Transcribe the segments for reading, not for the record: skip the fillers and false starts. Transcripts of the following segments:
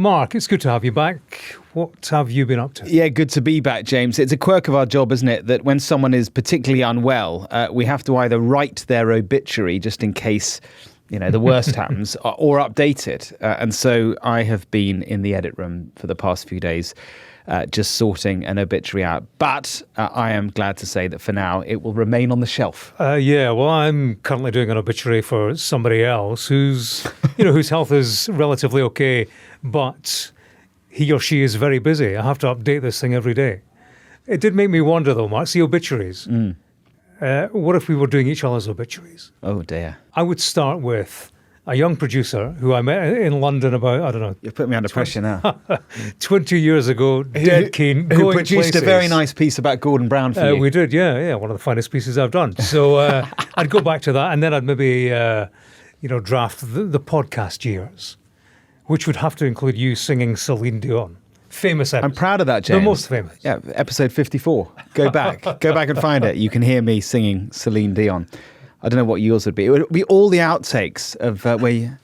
Mark, it's good to have you back. What have you been up to? Yeah, good to be back, James. It's a quirk of our job, isn't it, that when someone is particularly unwell, we have to either write their obituary just in case, the worst happens, or update it. And so I have been in the edit room for the past few days, just sorting an obituary out. But I am glad to say that for now, it will remain on the shelf. I'm currently doing an obituary for somebody else whose health is relatively okay, but he or she is very busy. I have to update this thing every day. It did make me wonder, though, Mark, see obituaries. What if we were doing each other's obituaries? Oh, dear. I would start with a young producer who I met in London about, You've put me under pressure now. 20 years ago, dead keen, going Who produced places. a very nice piece about Gordon Brown for you. We did, yeah. One of the finest pieces I've done. So I'd go back to that, and then I'd maybe, draft the podcast years, which would have to include you singing Celine Dion. Famous episode. I'm proud of that, James. The most famous. Yeah, episode 54. Go back and find it. You can hear me singing Celine Dion. I don't know what yours would be. It would be all the outtakes of where you...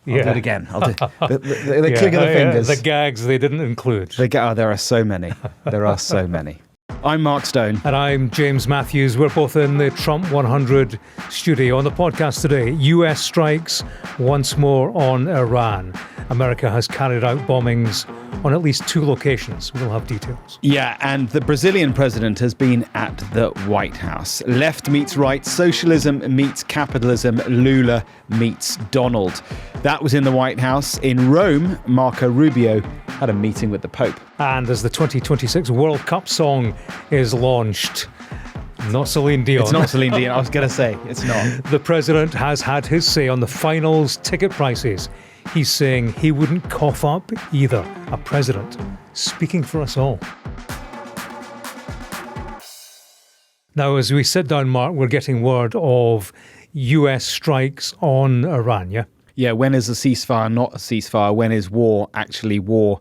I'll do it again. I'll do the click of the fingers. The gags they didn't include. There are so many. There are so many. I'm Mark Stone. And I'm James Matthews. We're both in the Trump 100 studio. On the podcast today, US strikes once more on Iran. America has carried out bombings on at least 2 locations. We'll have details. Yeah, and the Brazilian president has been at the White House. Left meets right, socialism meets capitalism, Lula meets Donald. That was in the White House. In Rome, Marco Rubio had a meeting with the Pope. And as the 2026 World Cup song is launched, not Celine Dion. It's not Celine Dion, I was going to say, it's not. The president has had his say on the finals ticket prices. He's saying he wouldn't cough up either. A president speaking for us all. Now, as we sit down, Mark, we're getting word of US strikes on Iran, yeah? Yeah, when is a ceasefire not a ceasefire? When is war actually war?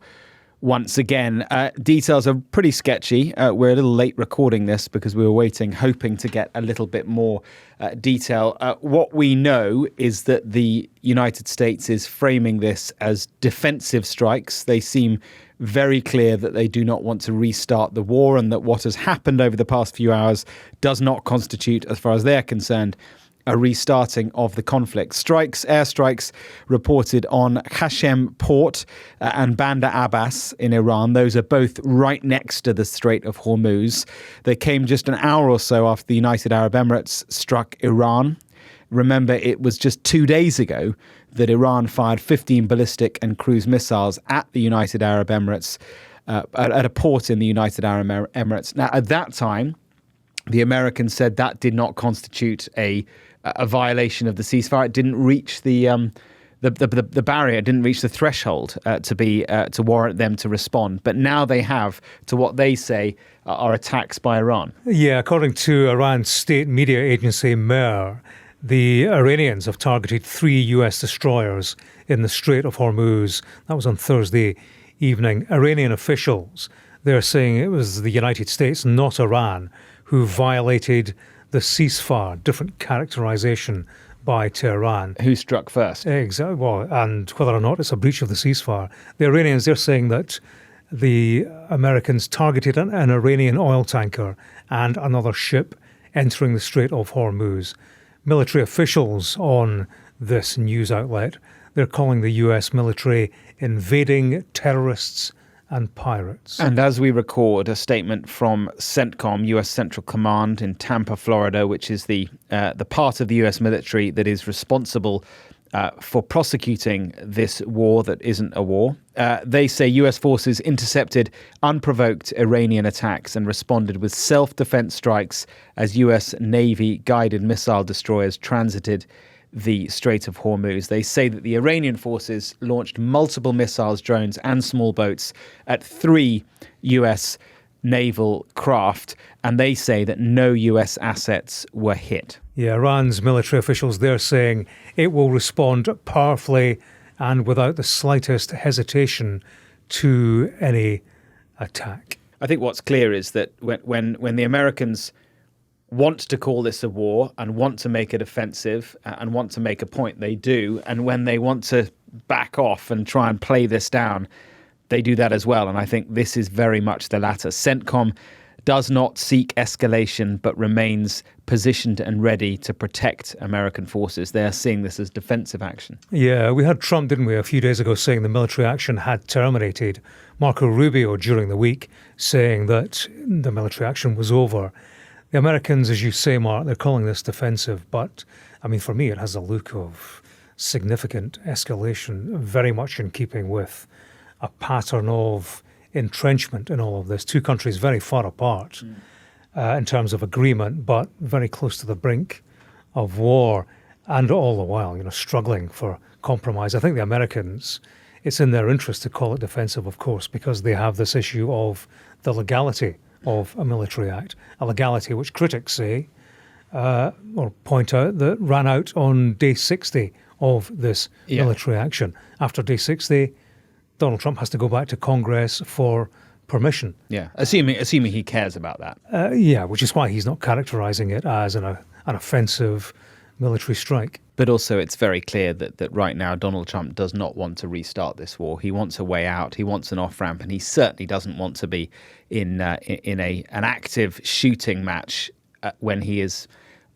Once again, details are pretty sketchy. We're a little late recording this because we were hoping to get a little bit more detail. What we know is that the United States is framing this as defensive strikes. They seem very clear that they do not want to restart the war, and that what has happened over the past few hours does not constitute, as far as they're concerned, a restarting of the conflict. Airstrikes reported on Qasem Port and Bandar Abbas in Iran. Those are both right next to the Strait of Hormuz. They came just an hour or so after the United Arab Emirates struck Iran. Remember, it was just 2 days ago that Iran fired 15 ballistic and cruise missiles at the United Arab Emirates, at a port in the United Arab Emirates. Now, at that time, the Americans said that did not constitute a violation of the ceasefire. It didn't reach the barrier. It didn't reach the threshold to warrant them to respond. But now they have, to what they say are attacks by Iran. Yeah, according to Iran's state media agency MER, the Iranians have targeted 3 US destroyers in the Strait of Hormuz. That was on Thursday evening. Iranian officials, they're saying it was the United States, not Iran, who violated the ceasefire, different characterization by Tehran. Who struck first? Exactly. Well, and whether or not it's a breach of the ceasefire. The Iranians, they're saying that the Americans targeted an Iranian oil tanker and another ship entering the Strait of Hormuz. Military officials on this news outlet, they're calling the US military invading terrorists and pirates. And as we record, a statement from CENTCOM, US Central Command in Tampa, Florida, which is the part of the US military that is responsible for prosecuting this war that isn't a war. They say US forces intercepted unprovoked Iranian attacks and responded with self-defense strikes as US Navy guided missile destroyers transited the Strait of Hormuz. They say that the Iranian forces launched multiple missiles, drones and small boats at 3 US naval craft, and they say that no US assets were hit. Yeah, Iran's military officials, they're saying it will respond powerfully and without the slightest hesitation to any attack. I think what's clear is that when the Americans want to call this a war and want to make it offensive and want to make a point, they do. And when they want to back off and try and play this down, they do that as well. And I think this is very much the latter. CENTCOM does not seek escalation, but remains positioned and ready to protect American forces. They are seeing this as defensive action. Yeah, we had Trump, didn't we, a few days ago saying the military action had terminated. Marco Rubio during the week saying that the military action was over. The Americans, as you say, Mark, they're calling this defensive. But, I mean, for me, it has a look of significant escalation, very much in keeping with a pattern of entrenchment in all of this. Two countries very far apart in terms of agreement, but very close to the brink of war, and all the while, struggling for compromise. I think the Americans, it's in their interest to call it defensive, of course, because they have this issue of the legality of a military act, a legality which critics say or point out that ran out on day 60 of this military action. After day 60, Donald Trump has to go back to Congress for permission. Yeah, assuming he cares about that. Yeah, which is why he's not characterizing it as an offensive military strike. But also it's very clear that right now Donald Trump does not want to restart this war. He wants a way out. He wants an off-ramp, and he certainly doesn't want to be in an active shooting match when he is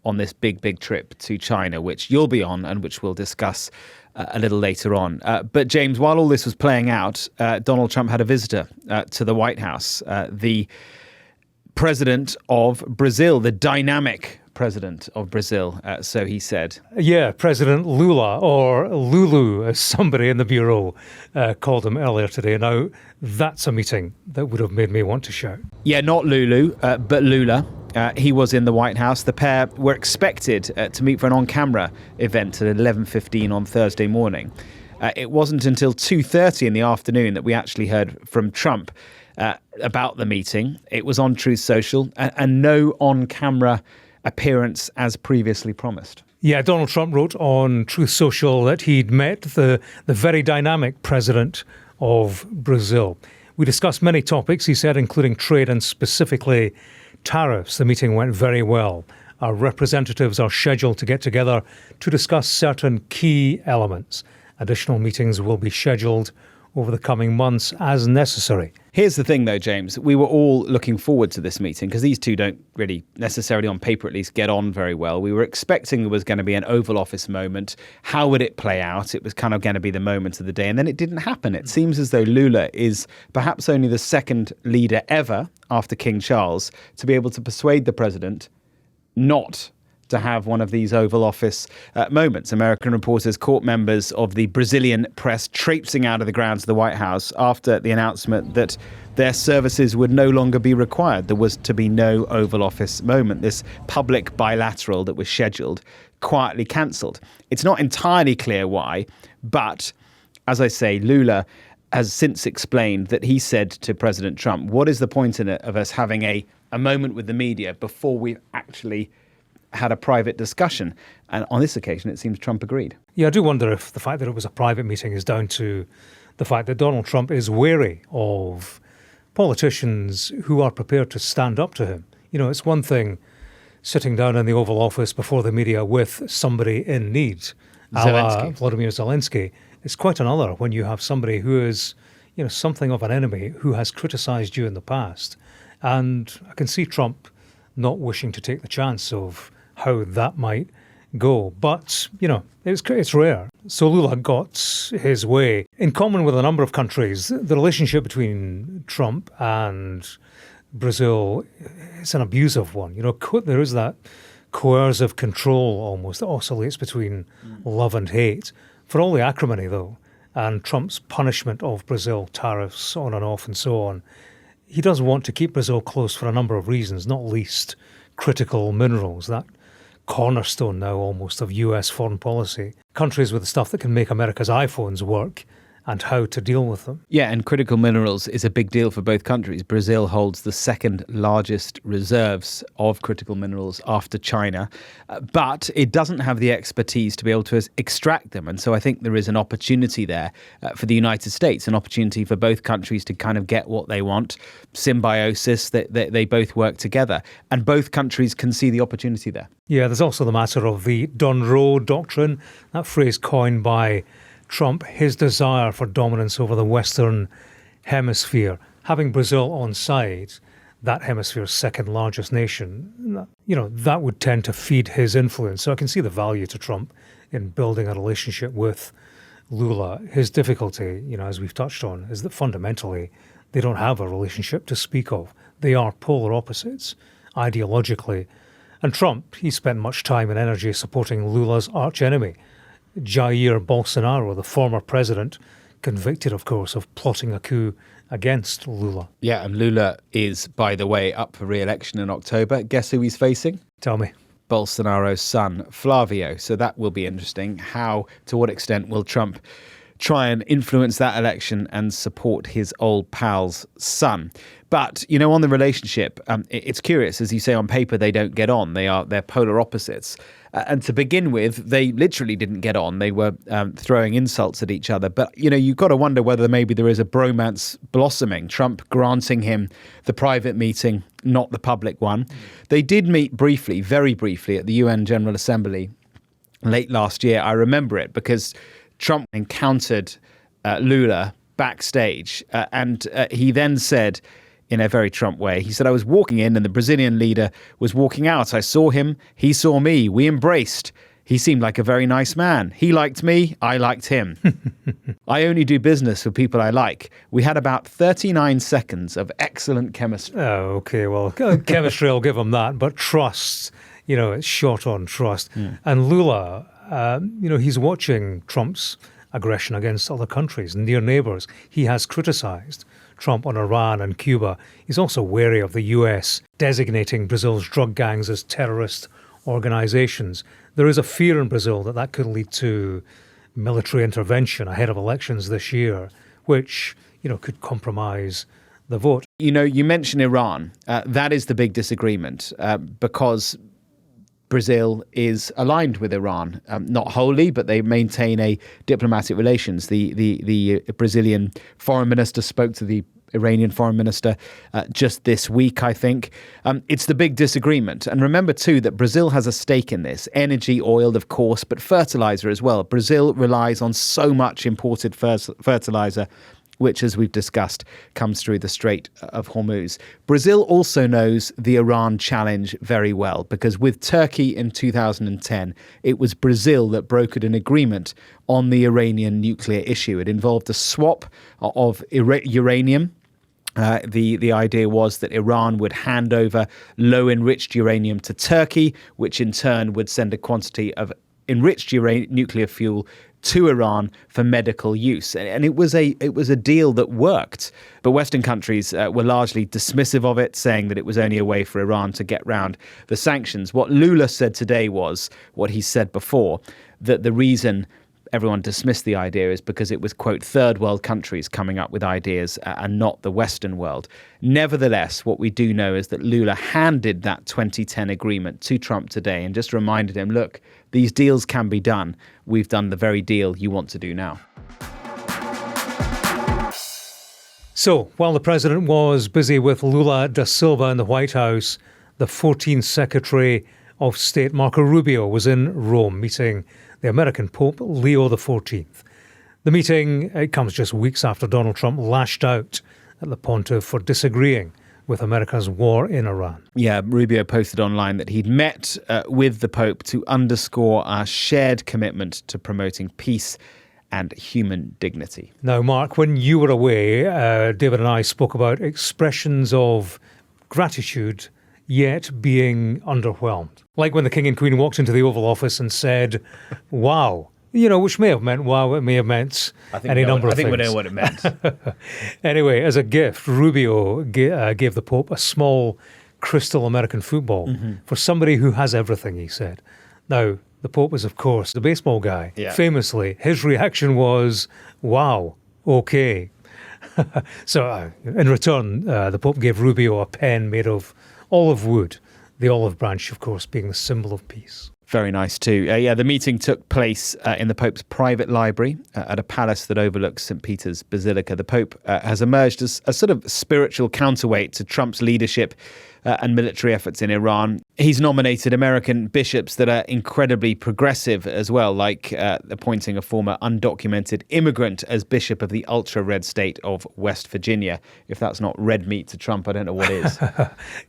on this big trip to China, which you'll be on and which we'll discuss a little later on. But James, while all this was playing out, Donald Trump had a visitor to the White House, the president of Brazil, the dynamic president of Brazil, so he said. Yeah, President Lula, or Lulu, as somebody in the Bureau called him earlier today. Now, that's a meeting that would have made me want to shout. Yeah, not Lulu, but Lula. He was in the White House. The pair were expected to meet for an on-camera event at 11:15 on Thursday morning. It wasn't until 2:30 in the afternoon that we actually heard from Trump about the meeting. It was on Truth Social, and no on-camera appearance as previously promised. Yeah, Donald Trump wrote on Truth Social that he'd met the very dynamic president of Brazil. We discussed many topics, he said, including trade and specifically tariffs. The meeting went very well. Our representatives are scheduled to get together to discuss certain key elements. Additional meetings will be scheduled over the coming months as necessary. Here's the thing, though, James. We were all looking forward to this meeting because these two don't really necessarily, on paper at least, get on very well. We were expecting there was going to be an Oval Office moment. How would it play out? It was kind of going to be the moment of the day. And then it didn't happen. It seems as though Lula is perhaps only the second leader ever after King Charles to be able to persuade the president not to have one of these Oval Office moments. American reporters caught members of the Brazilian press traipsing out of the grounds of the White House after the announcement that their services would no longer be required. There was to be no Oval Office moment. This public bilateral that was scheduled quietly cancelled. It's not entirely clear why, but as I say, Lula has since explained that he said to President Trump, what is the point in it of us having a moment with the media before we've actually had a private discussion? And on this occasion, it seems Trump agreed. Yeah, I do wonder if the fact that it was a private meeting is down to the fact that Donald Trump is wary of politicians who are prepared to stand up to him. It's one thing sitting down in the Oval Office before the media with somebody in need, a la Vladimir Zelensky. It's quite another when you have somebody who is, something of an enemy who has criticized you in the past. And I can see Trump not wishing to take the chance of how that might go. But, it's rare. So Lula got his way. In common with a number of countries, the relationship between Trump and Brazil is an abusive one. There is that coercive control almost that oscillates between love and hate. For all the acrimony, though, and Trump's punishment of Brazil, tariffs on and off and so on, he does want to keep Brazil close for a number of reasons, not least critical minerals, that cornerstone now almost of US foreign policy. Countries with the stuff that can make America's iPhones work and how to deal with them. Yeah, and critical minerals is a big deal for both countries. Brazil holds the second largest reserves of critical minerals after China, but it doesn't have the expertise to be able to extract them. And so I think there is an opportunity there for the United States, an opportunity for both countries to kind of get what they want, symbiosis, that they both work together. And both countries can see the opportunity there. Yeah, there's also the matter of the Dunroe Doctrine, that phrase coined by Trump, his desire for dominance over the Western Hemisphere. Having Brazil on side, that hemisphere's second largest nation, that would tend to feed his influence. So I can see the value to Trump in building a relationship with Lula. His difficulty, as we've touched on, is that fundamentally they don't have a relationship to speak of. They are polar opposites, ideologically. And Trump, he spent much time and energy supporting Lula's archenemy, Jair Bolsonaro, the former president, convicted, of course, of plotting a coup against Lula. Yeah, and Lula is, by the way, up for re-election in October. Guess who he's facing? Tell me. Bolsonaro's son, Flavio. So that will be interesting. To what extent will Trump try and influence that election and support his old pal's son? But, on the relationship, it's curious. As you say, on paper, they don't get on. They're polar opposites. And to begin with, they literally didn't get on. They were throwing insults at each other. But, you've got to wonder whether maybe there is a bromance blossoming, Trump granting him the private meeting, not the public one. They did meet briefly, very briefly, at the UN General Assembly late last year. I remember it because Trump encountered Lula backstage and he then said, in a very Trump way, he said, I was walking in and the Brazilian leader was walking out. I saw him. He saw me. We embraced. He seemed like a very nice man. He liked me. I liked him. I only do business with people I like. We had about 39 seconds of excellent chemistry. Oh, okay. Well, chemistry, I'll give him that. But trust, it's short on trust. And Lula, he's watching Trump's aggression against other countries, near neighbors. He has criticized Trump on Iran and Cuba. He's also wary of the US designating Brazil's drug gangs as terrorist organizations. There is a fear in Brazil that could lead to military intervention ahead of elections this year, which, could compromise the vote. You mentioned Iran. That is the big disagreement because Brazil is aligned with Iran, not wholly, but they maintain a diplomatic relations. The Brazilian foreign minister spoke to the Iranian foreign minister just this week, I think. It's the big disagreement. And remember, too, that Brazil has a stake in this. Energy, oil, of course, but fertilizer as well. Brazil relies on so much imported fertilizer, which, as we've discussed, comes through the Strait of Hormuz. Brazil also knows the Iran challenge very well, because with Turkey in 2010, it was Brazil that brokered an agreement on the Iranian nuclear issue. It involved a swap of uranium. The idea was that Iran would hand over low-enriched uranium to Turkey, which in turn would send a quantity of enriched nuclear fuel to Iran for medical use. And it was a deal that worked. But Western countries were largely dismissive of it, saying that it was only a way for Iran to get round the sanctions. What Lula said today was what he said before, that the reason everyone dismissed the idea is because it was, quote, third world countries coming up with ideas and not the Western world. Nevertheless, what we do know is that Lula handed that 2010 agreement to Trump today and just reminded him, look, these deals can be done. We've done the very deal you want to do now. So, while the president was busy with Lula da Silva in the White House, the 14th Secretary of State, Marco Rubio, was in Rome meeting the American Pope Leo XIV. The meeting, it comes just weeks after Donald Trump lashed out at the pontiff for disagreeing with America's war in Iran. Yeah, Rubio posted online that he'd met with the Pope to underscore our shared commitment to promoting peace and human dignity. Now, Mark, when you were away, David and I spoke about expressions of gratitude yet being underwhelmed. Like when the King and Queen walked into the Oval Office and said, wow, which may have meant wow, it may have meant any number of things. I think we know what it meant. Anyway, as a gift, Rubio gave the Pope a small crystal American football for somebody who has everything, he said. Now, the Pope was, of course, the baseball guy. Yeah. Famously, his reaction was, wow, okay. So in return, the Pope gave Rubio a pen made of olive wood, the olive branch, of course, being the symbol of peace. Very nice too. The meeting took place in the Pope's private library at a palace that overlooks St. Peter's Basilica. The Pope has emerged as a sort of spiritual counterweight to Trump's leadership and military efforts in Iran. He's nominated American bishops that are incredibly progressive as well, like appointing a former undocumented immigrant as bishop of the ultra-red state of West Virginia. If that's not red meat to Trump, I don't know what is.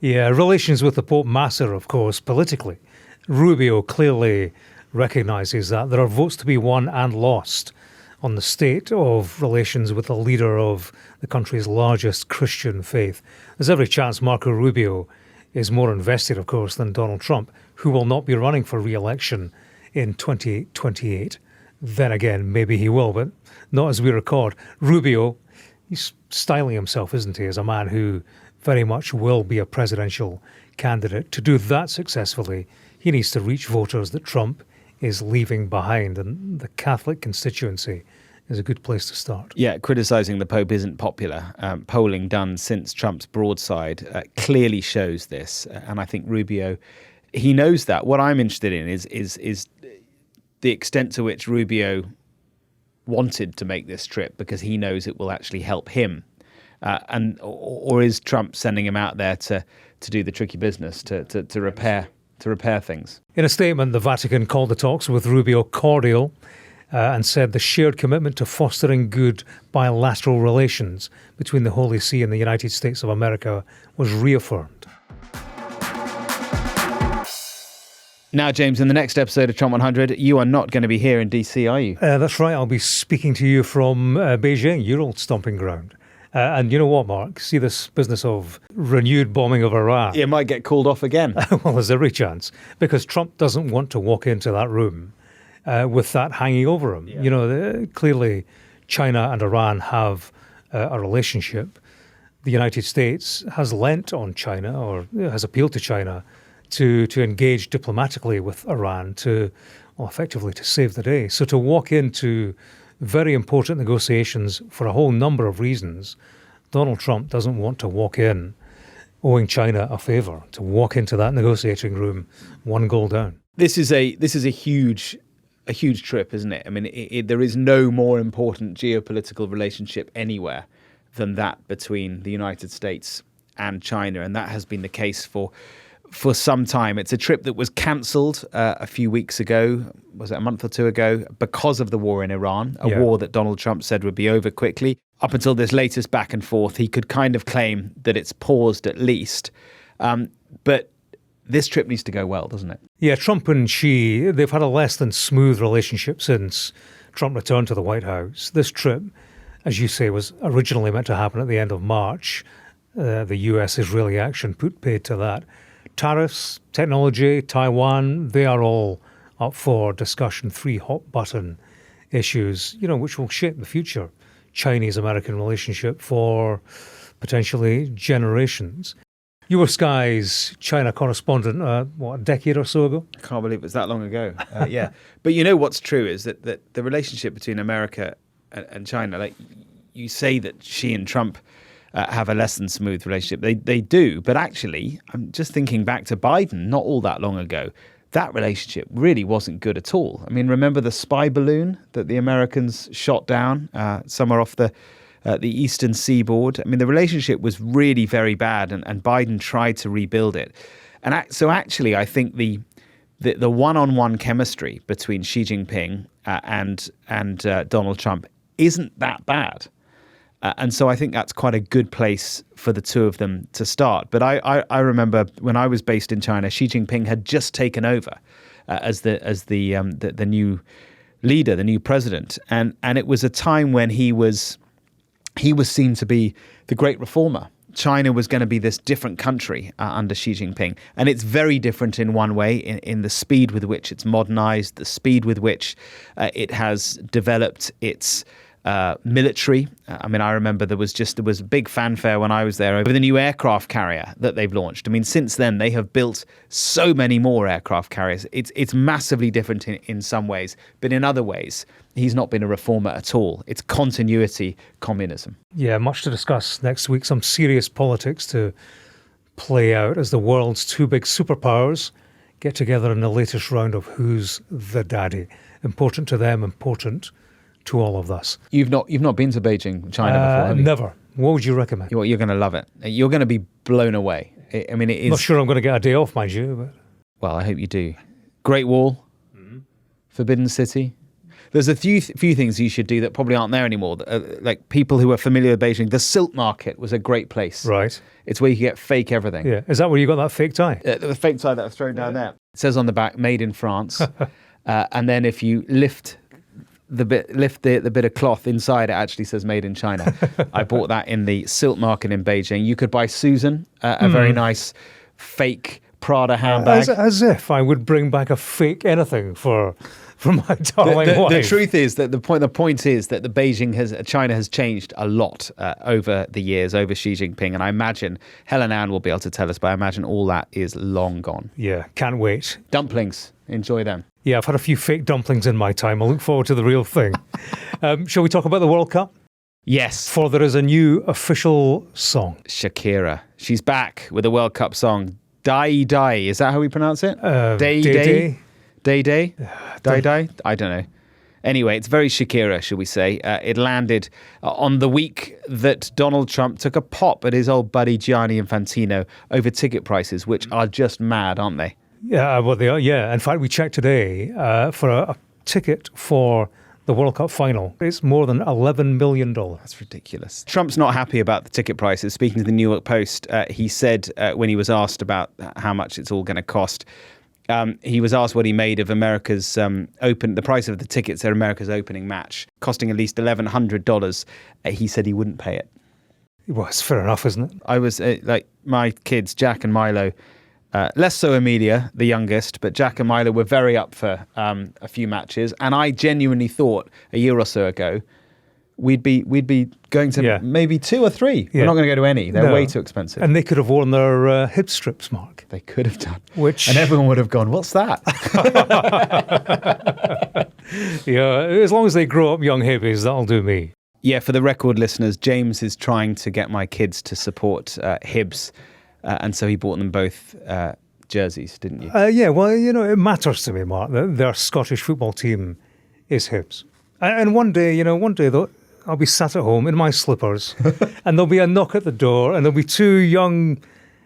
Yeah, relations with the Pope matter, of course, politically. Rubio clearly recognises that there are votes to be won and lost on the state of relations with the leader of the country's largest Christian faith. There's every chance Marco Rubio is more invested, of course, than Donald Trump, who will not be running for re-election in 2028. Then again, maybe he will, but not as we record. Rubio, he's styling himself, isn't he, as a man who very much will be a presidential candidate. To do that successfully, he needs to reach voters that Trump is leaving behind, and the Catholic constituency is a good place to start. Yeah, criticising the Pope isn't popular. Polling done since Trump's broadside clearly shows this, and I think Rubio, he knows that. What I'm interested in is the extent to which Rubio wanted to make this trip because he knows it will actually help him, or is Trump sending him out there to do the tricky business, to repair things? In a statement, the Vatican called the talks with Rubio cordial and said the shared commitment to fostering good bilateral relations between the Holy See and the United States of America was reaffirmed. Now, James, in the next episode of Trump 100, you are not going to be here in DC, are you? That's right. I'll be speaking to you from Beijing, your old stomping ground. And you know what, Mark? See this business of renewed bombing of Iran? It might get called off again. Well, there's every chance, because Trump doesn't want to walk into that room with that hanging over him. Yeah. You know, clearly China and Iran have a relationship. The United States has lent on China, or has appealed to China to engage diplomatically with Iran effectively to save the day. So to walk into very important negotiations for a whole number of reasons, Donald Trump doesn't want to walk in owing China a favour, to walk into that negotiating room one goal down. This is a huge trip, isn't it? I mean, there is no more important geopolitical relationship anywhere than that between the United States and China, and that has been the case for some time. It's a trip that was cancelled a few weeks ago, was it a month or two ago, because of the war in Iran, a war that Donald Trump said would be over quickly. Up until this latest back and forth, he could kind of claim that it's paused at least. But this trip needs to go well, doesn't it? Yeah, Trump and Xi, they've had a less than smooth relationship since Trump returned to the White House. This trip, as you say, was originally meant to happen at the end of March. The US-Israeli action put paid to that. Tariffs, technology, Taiwan, they are all up for discussion, 3 hot-button issues, which will shape the future Chinese-American relationship for potentially generations. You were Sky's China correspondent, a decade or so ago? I can't believe it was that long ago. Yeah. But you know what's true is that the relationship between America and China, like you say that Xi and Trump have a less than smooth relationship. They do, but actually, I'm just thinking back to Biden not all that long ago. That relationship really wasn't good at all. I mean, remember the spy balloon that the Americans shot down somewhere off the eastern seaboard? I mean, the relationship was really very bad, and Biden tried to rebuild it. And so actually, I think the one-on-one chemistry between Xi Jinping and Donald Trump isn't that bad. And so I think that's quite a good place for the two of them to start. But I remember when I was based in China, Xi Jinping had just taken over as the new leader, the new president, and it was a time when he was seen to be the great reformer. China was going to be this different country under Xi Jinping, and it's very different in one way, in the speed with which it's modernized, the speed with which it has developed its military. I mean, I remember there was big fanfare when I was there over the new aircraft carrier that they've launched. I mean, since then, they have built so many more aircraft carriers. It's massively different in some ways, but in other ways, he's not been a reformer at all. It's continuity communism. Yeah, much to discuss next week. Some serious politics to play out as the world's two big superpowers get together in the latest round of Who's the Daddy. Important to them, important to all of us. You've not been to Beijing, China before, have you? Never. What would you recommend? You're going to love it. You're going to be blown away. I mean, it is. Not sure I'm going to get a day off, mind you. But well, I hope you do. Great Wall, Forbidden City. There's a few things you should do that probably aren't there anymore. Like people who are familiar with Beijing, the Silk Market was a great place. Right. It's where you get fake everything. Yeah. Is that where you got that fake tie? The fake tie that was thrown down there. It says on the back, "Made in France," and then if you lift the bit of cloth inside, it actually says "Made in China." I bought that in the Silk Market in Beijing. You could buy Susan, a very nice fake Prada handbag. As if I would bring back a fake anything for my darling wife. The truth is that the point is that China has changed a lot over the years, over Xi Jinping, and I imagine Helen Ann will be able to tell us, but I imagine all that is long gone. Yeah, can't wait. Dumplings, enjoy them. Yeah, I've had a few fake dumplings in my time. I look forward to the real thing. Shall we talk about the World Cup? Yes. For there is a new official song. Shakira, she's back with a World Cup song. Dai Dai, is that how we pronounce it? Day. Day? I don't know. Anyway, it's very Shakira, shall we say. It landed on the week that Donald Trump took a pop at his old buddy Gianni Infantino over ticket prices, which are just mad, aren't they? Yeah, well, they are. Yeah. In fact, we checked today for a ticket for the World Cup final. It's more than $11 million. That's ridiculous. Trump's not happy about the ticket prices. Speaking to the New York Post, he said when he was asked about how much it's all going to cost, he was asked what he made of America's the price of the tickets at America's opening match, costing at least $1,100. He said he wouldn't pay it. Well, it's fair enough, isn't it? I was like my kids, Jack and Milo, less so Amelia, the youngest, but Jack and Milo were very up for a few matches. And I genuinely thought a year or so ago, we'd be going to maybe 2 or 3. Yeah. We're not going to go to any. They're way too expensive. And they could have worn their hip strips, Mark. They could have done. And everyone would have gone, what's that? Yeah, as long as they grow up young hippies, that'll do me. Yeah, for the record listeners, James is trying to get my kids to support Hibs. And so he bought them both jerseys, didn't you? Yeah, well, it matters to me, Mark, that their Scottish football team is Hibs. And one day, though, I'll be sat at home in my slippers and there'll be a knock at the door and there'll be 2 young,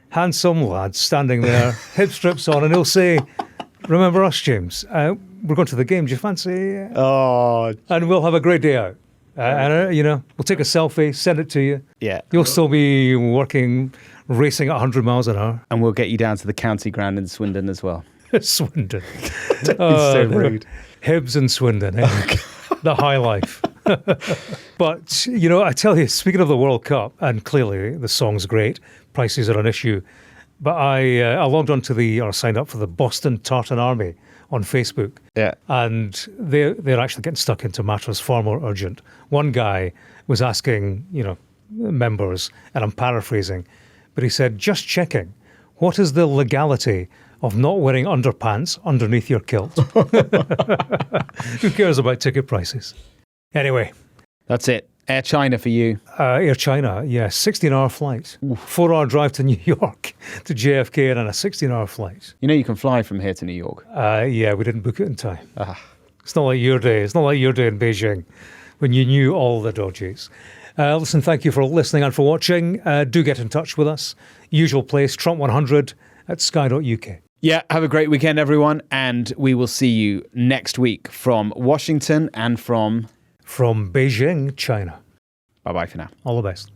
handsome lads standing there, hip strips on, and they'll say, "Remember us, James? We're going to the game. Do you fancy?" Oh. And we'll have a great day out. And, we'll take a selfie, send it to you. Yeah. You'll still be racing at 100 miles an hour. And we'll get you down to the county ground in Swindon as well. Swindon. Don't be so rude. Hibs and Swindon. The high life. But, I tell you, speaking of the World Cup, and clearly the song's great, prices are an issue, but I logged on to signed up for the Boston Tartan Army on Facebook. Yeah. And they're actually getting stuck into matters far more urgent. One guy was asking, members, and I'm paraphrasing, but he said, "Just checking, what is the legality of not wearing underpants underneath your kilt?" Who cares about ticket prices? Anyway. That's it. Air China for you. Air China, yeah. 16-hour flight. 4-hour drive to New York, to JFK, and then a 16-hour flight. You can fly from here to New York. Yeah, we didn't book it in time. It's not like your day. It's not like your day in Beijing when you knew all the dodges. Listen, thank you for listening and for watching. Do get in touch with us. Usual place, Trump100 at sky.uk. Yeah, have a great weekend, everyone. And we will see you next week from Washington and from Beijing, China. Bye-bye for now. All the best.